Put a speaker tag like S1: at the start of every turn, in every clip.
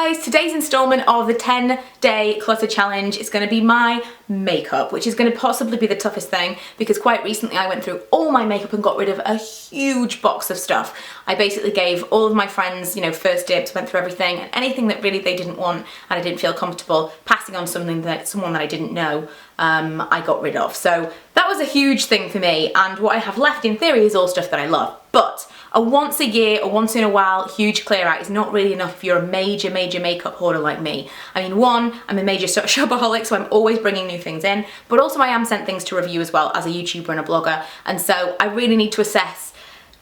S1: guys, today's installment of the 10-day clutter challenge is going to be my makeup, which is going to possibly be the toughest thing because quite recently I went through all my makeup and got rid of a huge box of stuff. I basically gave all of my friends, first dibs, went through everything, and anything that really they didn't want and I didn't feel comfortable passing on someone that I didn't know, I got rid of. So that was a huge thing for me, and what I have left in theory is all stuff that I love. But a once a year or once in a while huge clear out is not really enough if you're a major makeup hoarder like me. I mean, one, I'm a major shopaholic, so I'm always bringing new things in, but also I am sent things to review as well as a YouTuber and a blogger, and so I really need to assess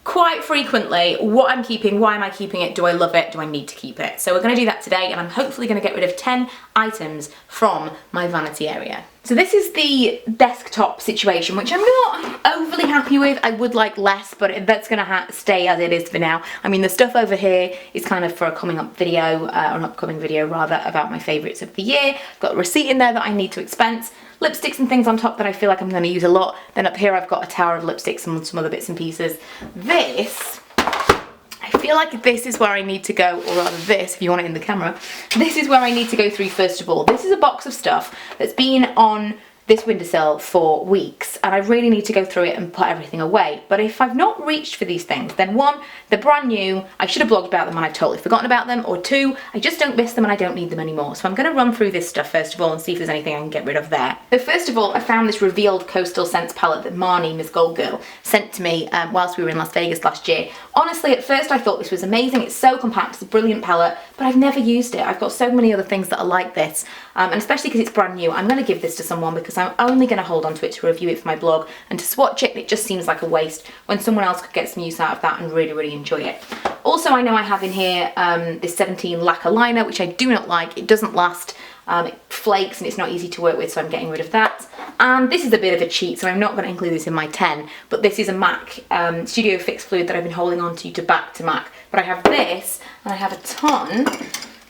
S1: quite frequently what I'm keeping, why am I keeping it, do I love it, do I need to keep it? So we're going to do that today, and I'm hopefully going to get rid of 10 items from my vanity area. So this is the desktop situation, which I'm not overly happy with. I would like less, but that's going to stay as it is for now. I mean, the stuff over here is kind of for a coming up video, or an upcoming video rather, about my favourites of the year. I've got a receipt in there that I need to expense. Lipsticks and things on top that I feel like I'm going to use a lot. Then up here I've got a tower of lipsticks and some other bits and pieces. This, I feel like this is where I need to go, or rather this, if you want it in the camera, this is where I need to go through first of all. This is a box of stuff that's been on this windowsill for weeks, and I really need to go through it and put everything away. But if I've not reached for these things, then one, they're brand new, I should have blogged about them and I've totally forgotten about them, or two, I just don't miss them and I don't need them anymore. So I'm going to run through this stuff first of all and see if there's anything I can get rid of there. So first of all, I found this revealed Coastal Scents palette that Marnie, Miss Gold Girl, sent to me whilst we were in Las Vegas last year. Honestly, at first I thought this was amazing. It's so compact, it's a brilliant palette, but I've never used it. I've got so many other things that are like this, and especially because it's brand new, I'm going to give this to someone because I'm only going to hold on to it to review it for my blog, and to swatch it just seems like a waste when someone else could get some use out of that and really enjoy it. Also, I know I have in here this 17 lacquer liner, which I do not like. It doesn't last, it flakes and it's not easy to work with, so I'm getting rid of that. And this is a bit of a cheat, so I'm not going to include this in my 10, but this is a MAC Studio Fix Fluid that I've been holding on to back to MAC. But I have this, and I have a ton,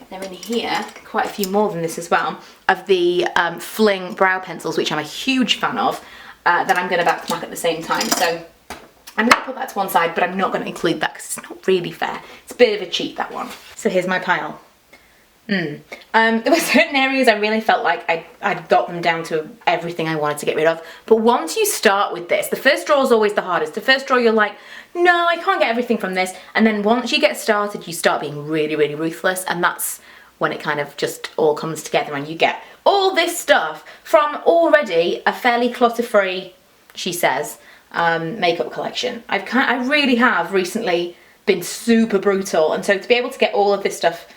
S1: they're in here, quite a few more than this as well, of the Fling brow pencils, which I'm a huge fan of, that I'm going to back to MAC at the same time. So I'm going to put that to one side, but I'm not going to include that because it's not really fair. It's a bit of a cheat, that one. So here's my pile. There were certain areas I really felt like I'd got them down to everything I wanted to get rid of. But once you start with this, the first drawer is always the hardest. The first drawer you're like, no, I can't get everything from this. And then once you get started, you start being really ruthless. And that's when it kind of just all comes together and you get all this stuff from already a fairly clutter-free, she says, makeup collection. I really have recently been super brutal. And so to be able to get all of this stuff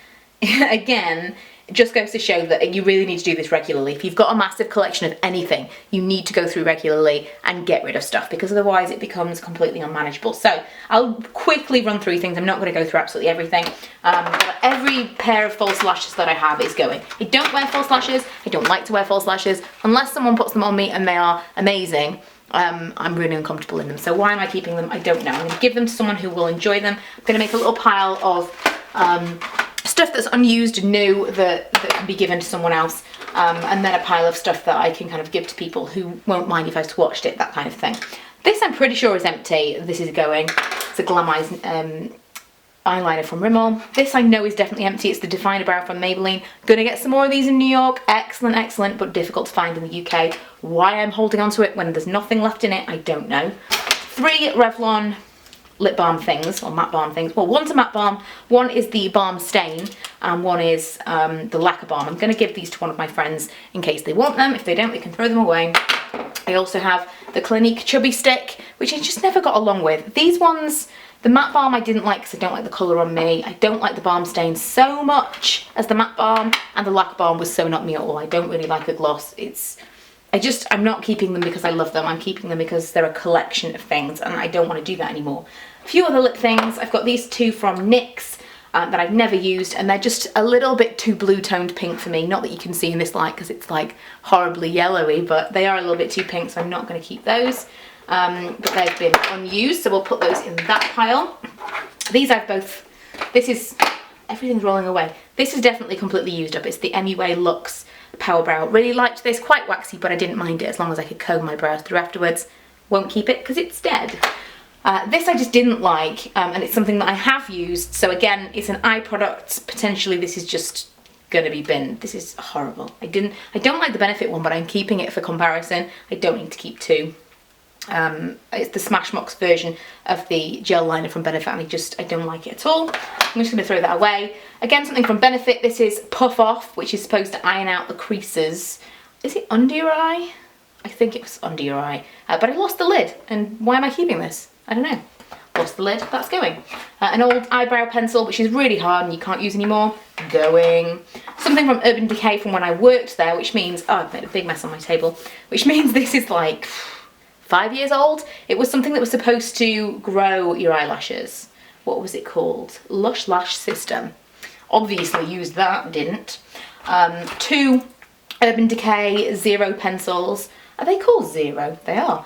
S1: again, it just goes to show that you really need to do this regularly. If you've got a massive collection of anything, you need to go through regularly and get rid of stuff, because otherwise it becomes completely unmanageable. So I'll quickly run through things. I'm not going to go through absolutely everything, but every pair of false lashes that I have is going. I don't wear false lashes. I don't like to wear false lashes unless someone puts them on me and they are amazing. I'm really uncomfortable in them. So why am I keeping them? I don't know. I'm going to give them to someone who will enjoy them. I'm going to make a little pile of stuff that's unused and new that can be given to someone else, and then a pile of stuff that I can kind of give to people who won't mind if I swatched it, that kind of thing. This I'm pretty sure is empty. This is going. It's a Glam Eyes eyeliner from Rimmel. This I know is definitely empty. It's the Definer Brow from Maybelline. Gonna get some more of these in New York. Excellent, but difficult to find in the UK. Why I'm holding on to it when there's nothing left in it, I don't know. 3 Revlon lip balm things, or matte balm things. Well, one's a matte balm, one is the balm stain, and one is the lacquer balm. I'm going to give these to one of my friends in case they want them. If they don't, they can throw them away. I also have the Clinique Chubby Stick, which I just never got along with. These ones, the matte balm I didn't like because I don't like the colour on me. I don't like the balm stain so much as the matte balm, and the lacquer balm was so not me at all. I don't really like a gloss. I'm not keeping them because I love them. I'm keeping them because they're a collection of things, and I don't want to do that anymore. A few other lip things. I've got these 2 from NYX that I've never used, and they're just a little bit too blue-toned pink for me. Not that you can see in this light because it's like horribly yellowy, but they are a little bit too pink, so I'm not going to keep those. But they've been unused, so we'll put those in that pile. These I've both... everything's rolling away. This is definitely completely used up. It's the MUA Luxe Power Brow. Really liked this, quite waxy, but I didn't mind it as long as I could comb my brows through afterwards. Won't keep it because it's dead. This I just didn't like, and it's something that I have used. So again, it's an eye product. Potentially this is just gonna be binned. This is horrible. I don't like the Benefit one, but I'm keeping it for comparison. I don't need to keep two. It's the Smashbox version of the gel liner from Benefit, and I don't like it at all. I'm just gonna throw that away. Again, something from Benefit. This is Puff Off, which is supposed to iron out the creases. Is it under your eye? I think it was under your eye, but I lost the lid, and why am I keeping this? I don't know. Lost the lid, that's going. An old eyebrow pencil, which is really hard and you can't use anymore, going. Something from Urban Decay from when I worked there, which means, oh, I've made a big mess on my table, which means this is like 5 years old. It was something that was supposed to grow your eyelashes. What was it called? Lush Lash System. Obviously used that, didn't. 2 Urban Decay Zero pencils. Are they called Zero? They are.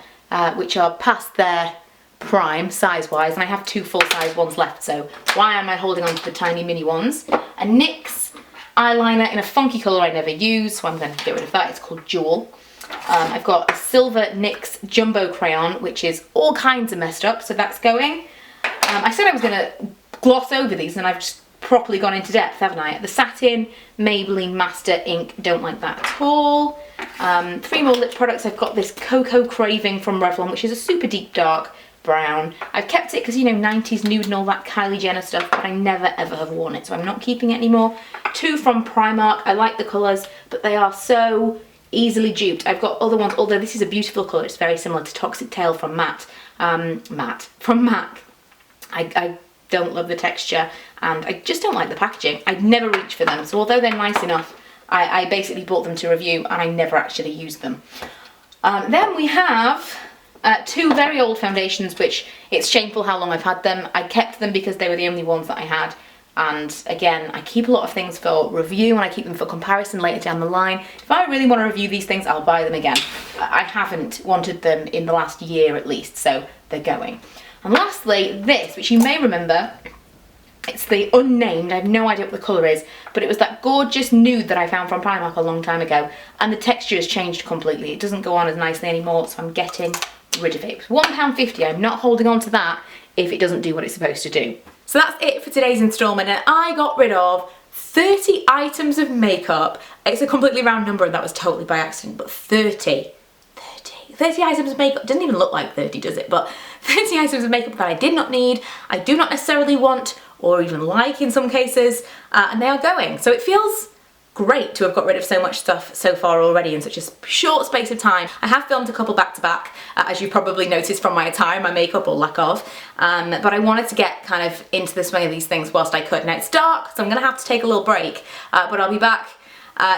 S1: Which are past their prime size-wise, and I have 2 full-size ones left, so why am I holding on to the tiny mini ones? A NYX eyeliner in a funky colour I never use, so I'm going to get rid of that. It's called Jewel. I've got a silver NYX jumbo crayon, which is all kinds of messed up, so that's going. I said I was going to gloss over these, and I've just properly gone into depth, haven't I? The Satin Maybelline Master Ink, don't like that at all. 3 more lip products. I've got this Cocoa Craving from Revlon, which is a super deep dark brown. I've kept it because, you know, 90s nude and all that Kylie Jenner stuff, but I never ever have worn it, so I'm not keeping it anymore. 2 from Primark. I like the colours, but they are so easily duped. I've got other ones, although this is a beautiful colour. It's very similar to Toxic Tail from from MAC. I don't love the texture, and I just don't like the packaging. I'd never reach for them, so although they're nice enough, I basically bought them to review and I never actually used them. Then we have 2 very old foundations, which it's shameful how long I've had them. I kept them because they were the only ones that I had, and again, I keep a lot of things for review and I keep them for comparison later down the line. If I really want to review these things, I'll buy them again. I haven't wanted them in the last year at least, so they're going. And lastly, this, which you may remember, it's the Unnamed. I have no idea what the colour is, but it was that gorgeous nude that I found from Primark a long time ago, and the texture has changed completely. It doesn't go on as nicely anymore, so I'm getting rid of it. It was £1.50. I'm not holding on to that if it doesn't do what it's supposed to do. So that's it for today's instalment, and I got rid of 30 items of makeup. It's a completely round number, and that was totally by accident, but 30 items of makeup. Doesn't even look like 30, does it? But 30 items of makeup that I did not need, I do not necessarily want, or even like in some cases, and they are going. So it feels great to have got rid of so much stuff so far already in such a short space of time. I have filmed a couple back to back, as you probably noticed from my attire, my makeup or lack of, but I wanted to get kind of into the swing of these things whilst I could. Now it's dark, so I'm gonna have to take a little break, but I'll be back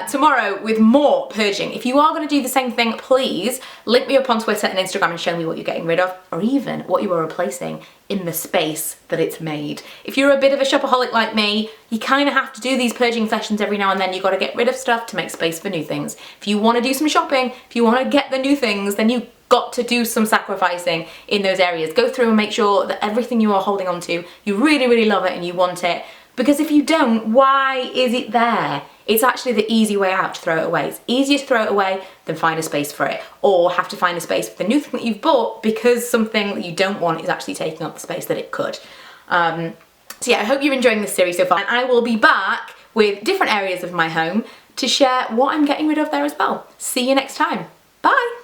S1: tomorrow with more purging. If you are going to do the same thing, please link me up on Twitter and Instagram and show me what you're getting rid of, or even what you are replacing in the space that it's made. If you're a bit of a shopaholic like me, you kind of have to do these purging sessions every now and then. You've got to get rid of stuff to make space for new things. If you want to do some shopping, if you want to get the new things, then you've got to do some sacrificing in those areas. Go through and make sure that everything you are holding on to, you really, really love it and you want it. Because if you don't, why is it there? It's actually the easy way out to throw it away. It's easier to throw it away than find a space for it, or have to find a space for the new thing that you've bought because something that you don't want is actually taking up the space that it could. So yeah, I hope you're enjoying this series so far, and I will be back with different areas of my home to share what I'm getting rid of there as well. See you next time. Bye!